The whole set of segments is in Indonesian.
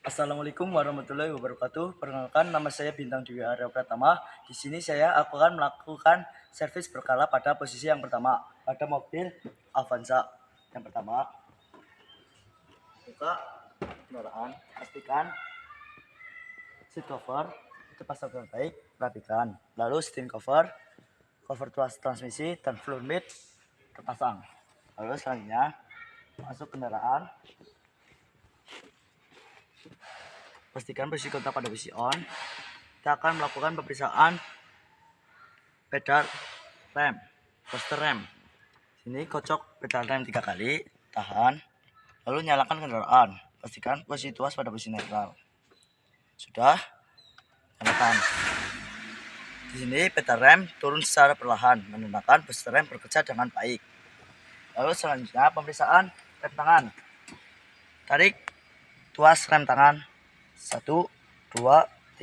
Assalamualaikum warahmatullahi wabarakatuh. Perkenalkan, nama saya Bintang Dwi Arya Pratama. Di sini aku akan melakukan servis berkala pada posisi yang pertama pada mobil Avanza. Yang pertama, buka kendaraan, pastikan seat cover terpasang dengan baik, rapikan. Lalu steering cover, cover tuas transmisi dan floor mat terpasang. Lalu selanjutnya masuk kendaraan, pastikan posisi kontak pada posisi on. Kita akan melakukan pemeriksaan pedal rem, poster rem. Sini kocok pedal rem 3 kali, tahan, lalu nyalakan kendaraan. Pastikan posisi tuas pada posisi netral. Sudah, nyalakan. Di sini pedal rem turun secara perlahan, menandakan poster rem bekerja dengan baik. Lalu selanjutnya pemeriksaan rem tangan. Tarik tuas rem tangan 1, 2,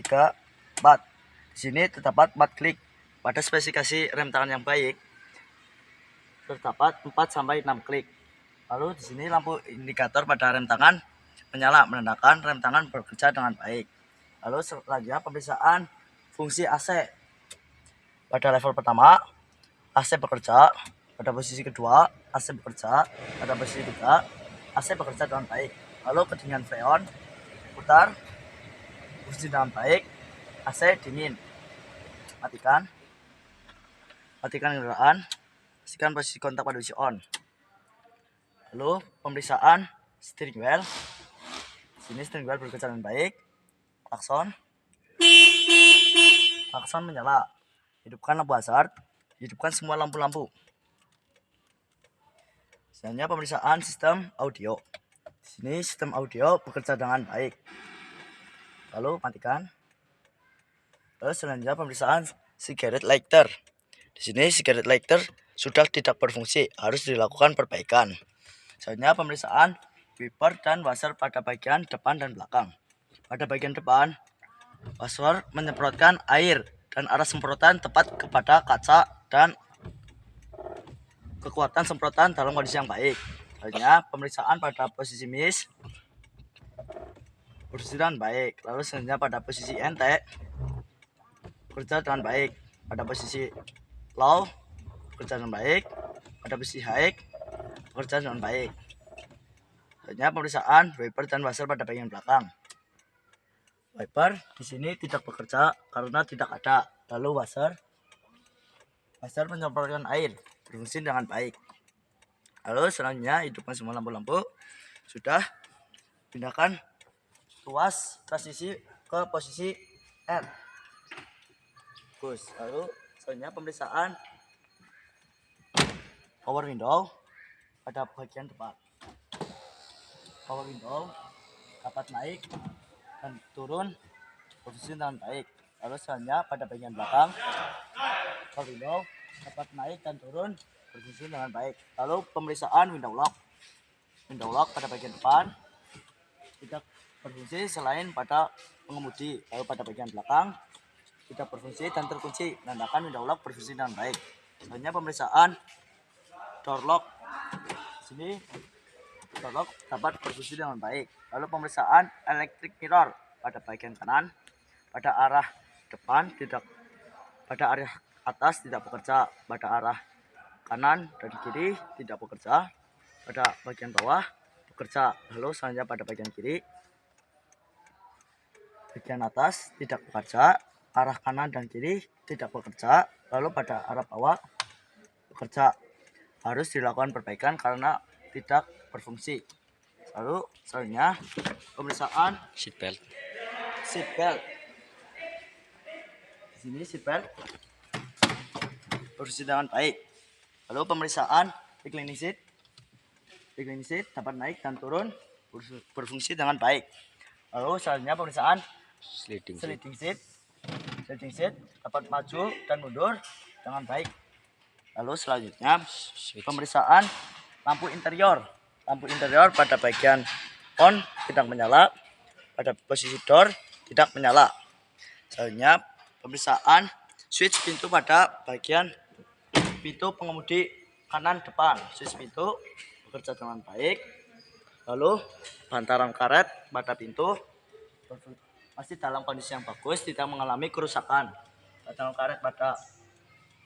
3, 4. Di sini terdapat 4 klik. Pada spesifikasi rem tangan yang baik terdapat 4 sampai 6 klik. Lalu di sini lampu indikator pada rem tangan menyala, menandakan rem tangan bekerja dengan baik. Lalu selanjutnya pemeriksaan fungsi AC. Pada level pertama, AC bekerja. Pada posisi kedua, AC bekerja. Pada posisi ketiga, AC bekerja dengan baik. Lalu kedinginan freon putar, fungsi dengan baik. AC dingin. Matikan kendaraan. Pastikan posisi kontak pada posisi on. Lalu pemeriksaan steering wheel. Sini steering wheel bekerja dengan baik. Klakson menyala. Hidupkan lampu hazard. Hidupkan semua lampu-lampu. Selanjutnya pemeriksaan sistem audio. Di sini sistem audio bekerja dengan baik. Lalu matikan. Lalu selanjutnya pemeriksaan cigarette lighter. Di sini cigarette lighter sudah tidak berfungsi, harus dilakukan perbaikan. Selanjutnya pemeriksaan wiper dan washer pada bagian depan dan belakang. Pada bagian depan, washer menyemprotkan air dan arah semprotan tepat kepada kaca dan kekuatan semprotan dalam kondisi yang baik. Selanjutnya pemeriksaan pada posisi mis posisi dengan baik. Lalu selanjutnya pada posisi NT bekerja dengan baik. Pada posisi low bekerja dengan baik. Pada posisi high bekerja dengan baik. Selanjutnya pemeriksaan wiper dan washer pada bagian belakang. Wiper di sini tidak bekerja karena tidak ada. Lalu washer menyemprotkan air, berfungsi dengan baik. Lalu selanjutnya hidupkan semua lampu-lampu. Sudah, pindahkan tuas transmisi ke posisi R. Lalu selanjutnya pemeriksaan power window pada bagian depan. Power window dapat naik dan turun posisi dengan baik. Lalu selanjutnya pada bagian belakang, power window dapat naik dan turun posisi dengan baik. Lalu pemeriksaan window lock. Window lock pada bagian depan tidak berfungsi selain pada pengemudi. Lalu pada bagian belakang tidak berfungsi dan terkunci, menandakan window lock berfungsi dengan baik. Selanjutnya pemeriksaan door lock. Di sini door lock dapat berfungsi dengan baik. Lalu pemeriksaan electric mirror pada bagian kanan, pada arah depan tidak, pada arah atas tidak bekerja, pada arah kanan dan kiri tidak bekerja, pada bagian bawah bekerja. Lalu selanjutnya pada bagian kiri, bagian atas tidak bekerja, arah kanan dan kiri tidak bekerja, lalu pada arah bawah bekerja. Harus dilakukan perbaikan karena tidak berfungsi. Lalu selanjutnya pemeriksaan Seat belt. Di sini seat belt berfungsi dengan baik. Lalu pemeriksaan reclining seat dapat naik dan turun, berfungsi dengan baik. Lalu selanjutnya pemeriksaan Sliding seat dapat maju dan mundur dengan baik. Lalu selanjutnya pemeriksaan lampu interior pada bagian on tidak menyala, pada posisi door tidak menyala. Selanjutnya pemeriksaan switch pintu pada bagian pintu pengemudi kanan depan. Switch pintu bekerja dengan baik. Lalu bantalan karet pada pintu masih dalam kondisi yang bagus, tidak mengalami kerusakan. Batang karet pada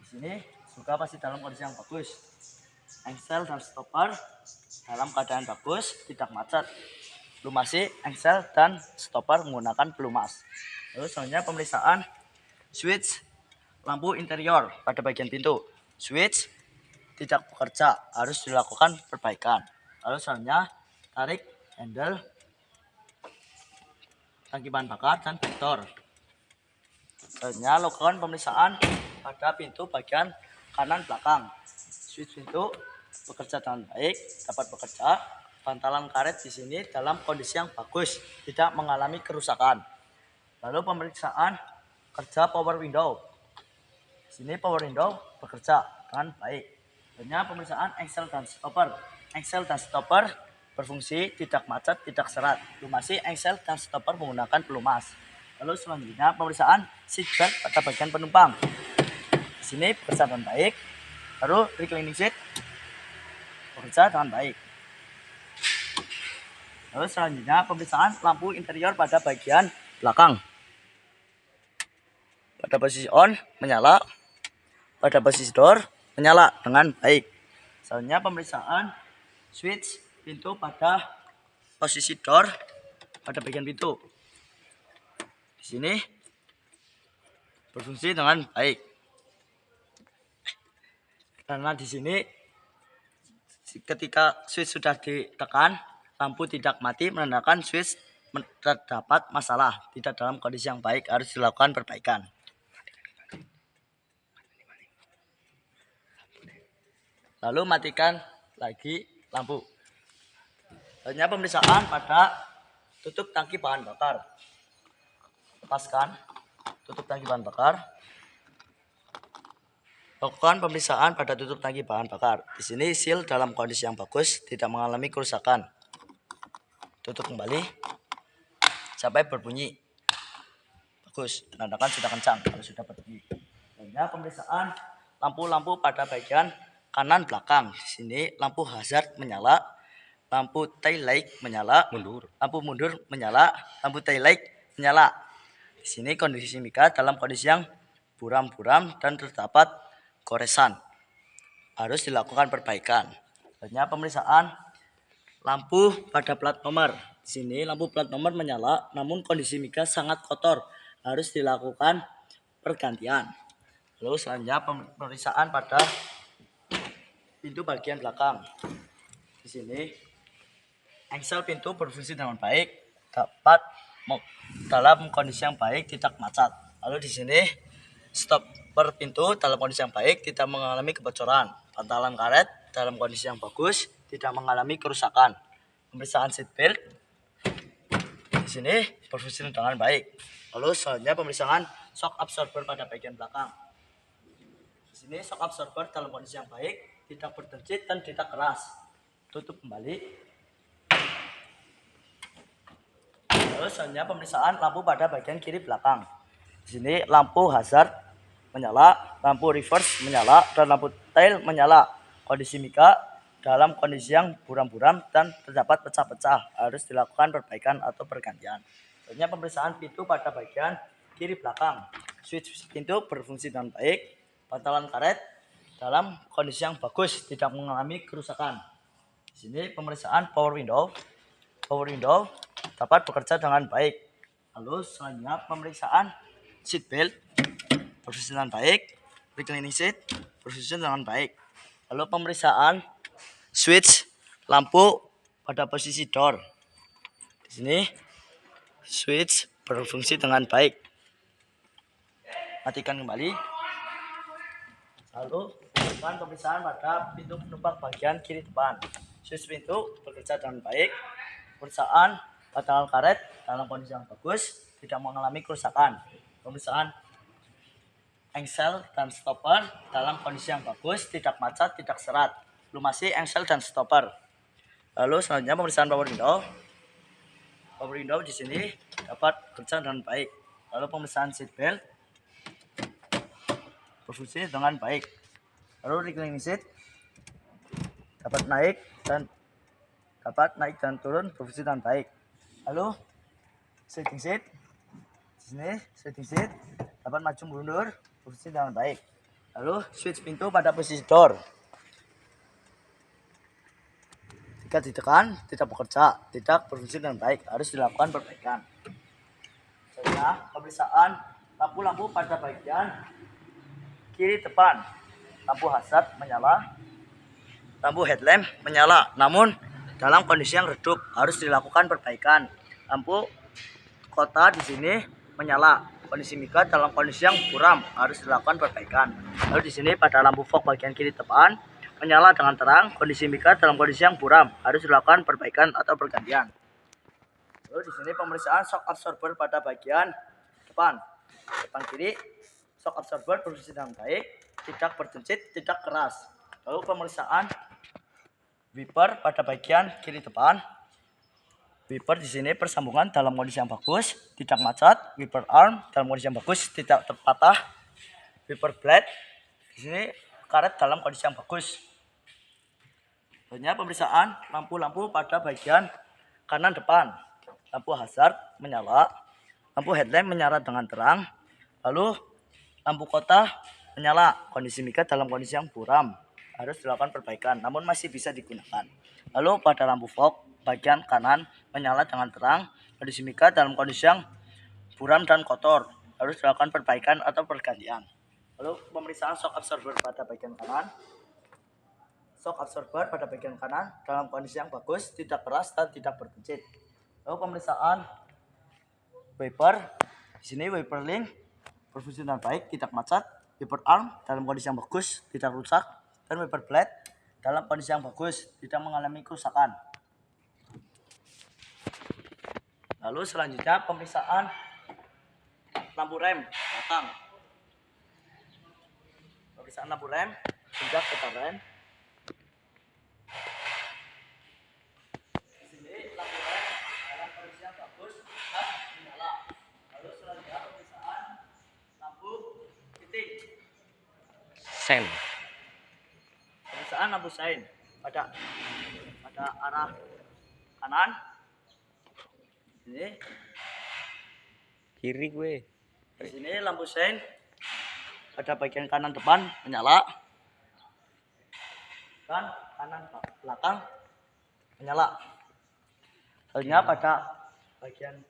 di sini juga masih dalam kondisi yang bagus. Engsel dan stopper dalam keadaan bagus, tidak macet. Lumasi engsel dan stopper menggunakan pelumas. Lalu selanjutnya pemeriksaan switch lampu interior pada bagian pintu. Switch tidak bekerja, harus dilakukan perbaikan. Lalu selanjutnya tarik handle tangki bahan bakar dan vektor. Selanjutnya lakukan pemeriksaan pada pintu bagian kanan belakang. Switch pintu bekerja dengan baik, dapat bekerja. Bantalan karet di sini dalam kondisi yang bagus, tidak mengalami kerusakan. Lalu pemeriksaan kerja power window. Di sini power window bekerja dengan baik. Selanjutnya pemeriksaan engsel dan stopper. Engsel dan stopper berfungsi, tidak macet, tidak serat. Lumasi engsel dan stopper menggunakan pelumas. Lalu selanjutnya pemeriksaan seatbelt pada bagian penumpang. Di sini bekerja dengan baik. Lalu reclining seat bekerja dengan baik. Lalu selanjutnya pemeriksaan lampu interior pada bagian belakang. Pada posisi on menyala, pada posisi door menyala dengan baik. Selanjutnya pemeriksaan switch pintu pada posisi door pada bagian pintu. Di sini berfungsi dengan baik. Karena di sini ketika switch sudah ditekan, lampu tidak mati, menandakan switch terdapat masalah, tidak dalam kondisi yang baik, harus dilakukan perbaikan. Lalu matikan lagi lampu. Selanjutnya pemeriksaan pada tutup tangki bahan bakar. Lepaskan tutup tangki bahan bakar. Lakukan pemeriksaan pada tutup tangki bahan bakar. Di sini seal dalam kondisi yang bagus, tidak mengalami kerusakan. Tutup kembali sampai berbunyi. Bagus, menandakan sudah kencang kalau sudah berbunyi. Selanjutnya pemeriksaan lampu-lampu pada bagian kanan belakang. Di sini lampu hazard menyala, lampu tail light menyala, lampu mundur menyala, lampu tail light menyala. Di sini kondisi mika dalam kondisi yang buram-buram dan terdapat goresan, harus dilakukan perbaikan. Selanjutnya pemeriksaan lampu pada plat nomor. Di sini lampu plat nomor menyala, namun kondisi mika sangat kotor, harus dilakukan pergantian. Lalu selanjutnya pemeriksaan pada pintu bagian belakang. Di sini engsel pintu berfungsi dengan baik, dapat dalam kondisi yang baik, tidak macet. Lalu di sini stopper pintu dalam kondisi yang baik, tidak mengalami kebocoran. Bantalan karet dalam kondisi yang bagus, tidak mengalami kerusakan. Pemeriksaan seatbelt di sini berfungsi dengan baik. Lalu selanjutnya pemeriksaan shock absorber pada bagian belakang. Di sini shock absorber dalam kondisi yang baik, tidak berdencit dan tidak keras. Tutup kembali. Lalu selanjutnya pemeriksaan lampu pada bagian kiri belakang. Di sini lampu hazard menyala, lampu reverse menyala, dan lampu tail menyala. Kondisi mika dalam kondisi yang buram-buram dan terdapat pecah-pecah, harus dilakukan perbaikan atau pergantian. Selanjutnya pemeriksaan pintu pada bagian kiri belakang. Switch pintu berfungsi dengan baik, bantalan karet dalam kondisi yang bagus, tidak mengalami kerusakan. Di sini pemeriksaan power window. Power window dapat bekerja dengan baik. Lalu selanjutnya pemeriksaan seat belt berfungsi dengan baik, reclining seat berfungsi dengan baik. Lalu pemeriksaan switch lampu pada posisi door. Di sini switch berfungsi dengan baik. Matikan kembali. Lalu lakukan pemeriksaan pada pintu penumpang bagian kiri depan. Switch pintu bekerja dengan baik. Pemeriksaan bantalan karet dalam kondisi yang bagus, tidak mengalami kerusakan. Pemeriksaan engsel dan stopper dalam kondisi yang bagus, tidak macet, tidak serat. Lumasi engsel dan stopper. Lalu selanjutnya pemeriksaan power window. Power window di sini dapat bekerja dengan baik. Lalu pemeriksaan seat belt berfungsi dengan baik. Lalu reclining seat dapat naik dan turun berfungsi dengan baik. Lalu sliding seat. Di sini sliding seat dapat maju mundur posisi dengan baik. Lalu switch pintu pada posisi door. Jika ditekan tidak bekerja, tidak berfungsi dengan baik, harus dilakukan perbaikan. Selanjutnya pemeriksaan lampu-lampu pada bagian kiri depan. Lampu hazard menyala, lampu headlamp menyala, namun dalam kondisi yang redup, harus dilakukan perbaikan. Lampu kota di sini menyala, kondisi mika dalam kondisi yang buram, harus dilakukan perbaikan. Lalu di sini pada lampu fog bagian kiri depan menyala dengan terang, kondisi mika dalam kondisi yang buram, harus dilakukan perbaikan atau pergantian. Lalu di sini pemeriksaan shock absorber pada bagian depan kiri, shock absorber berfungsi dengan baik, tidak berdencit, tidak keras. Lalu pemeriksaan wiper pada bagian kiri depan. Wiper di sini persambungan dalam kondisi yang bagus, tidak macet. Wiper arm dalam kondisi yang bagus, tidak terpatah. Wiper blade di sini karet dalam kondisi yang bagus. Selanjutnya pemeriksaan lampu-lampu pada bagian kanan depan. Lampu hazard menyala, lampu headlamp menyala dengan terang, lalu lampu kota menyala, kondisi mika dalam kondisi yang buram, harus dilakukan perbaikan, namun masih bisa digunakan. Lalu pada lampu fog bagian kanan menyala dengan terang, kondisi mika dalam kondisi yang buram dan kotor, harus dilakukan perbaikan atau pergantian. Lalu pemeriksaan shock absorber pada bagian kanan. Shock absorber pada bagian kanan dalam kondisi yang bagus, tidak keras dan tidak berdencit. Lalu pemeriksaan wiper. Di sini wiper link berfungsi dengan baik, tidak macet. Wiper arm dalam kondisi yang bagus, tidak rusak. Dan wiper blade dalam kondisi yang bagus, tidak mengalami kerusakan. Lalu selanjutnya pemeriksaan lampu rem belakang. Pemeriksaan lampu rem, hingga putar rem. Di sini lampu rem dalam kondisi yang bagus dan menyala. Lalu selanjutnya pemeriksaan lampu titik. Sen. Pemeriksaan lampu sein pada arah kanan. Ini Kiri gue. di sini lampu sein pada bagian kanan depan menyala dan kanan belakang menyala. Selanjutnya pada bagian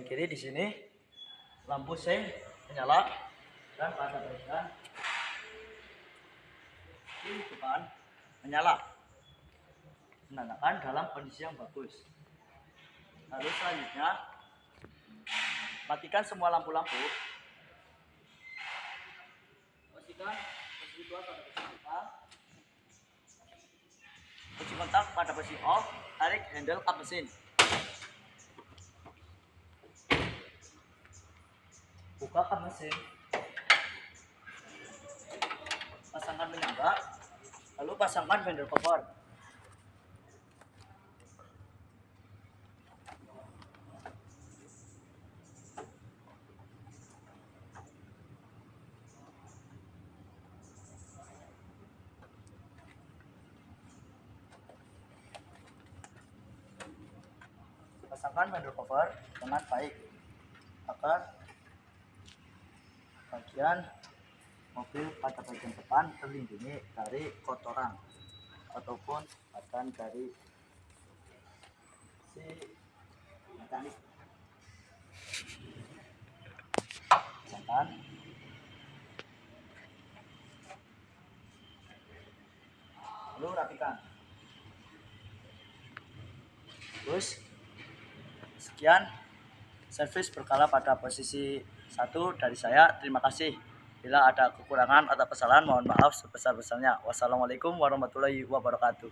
kiri di sini lampu sein menyala dan pada bagian kiri depan menyala, menandakan dalam kondisi yang bagus. Lalu selanjutnya matikan semua lampu-lampu. Pastikan posisi dua pada posisi kita. Kunci kontak pada posisi off, tarik handle kap mesin. Buka kap mesin. Pasangkan penyangga, lalu pasangkan fender cover. Pasangkan fender cover dengan baik agar bagian mobil pada bagian depan terlindungi dari kotoran ataupun bahkan dari si mekanik. Pasangkan. Lalu rapikan. Terus sekian servis berkala pada posisi 1 dari saya. Terima kasih. Bila ada kekurangan atau kesalahan, mohon maaf sebesar-besarnya. Wassalamualaikum warahmatullahi wabarakatuh.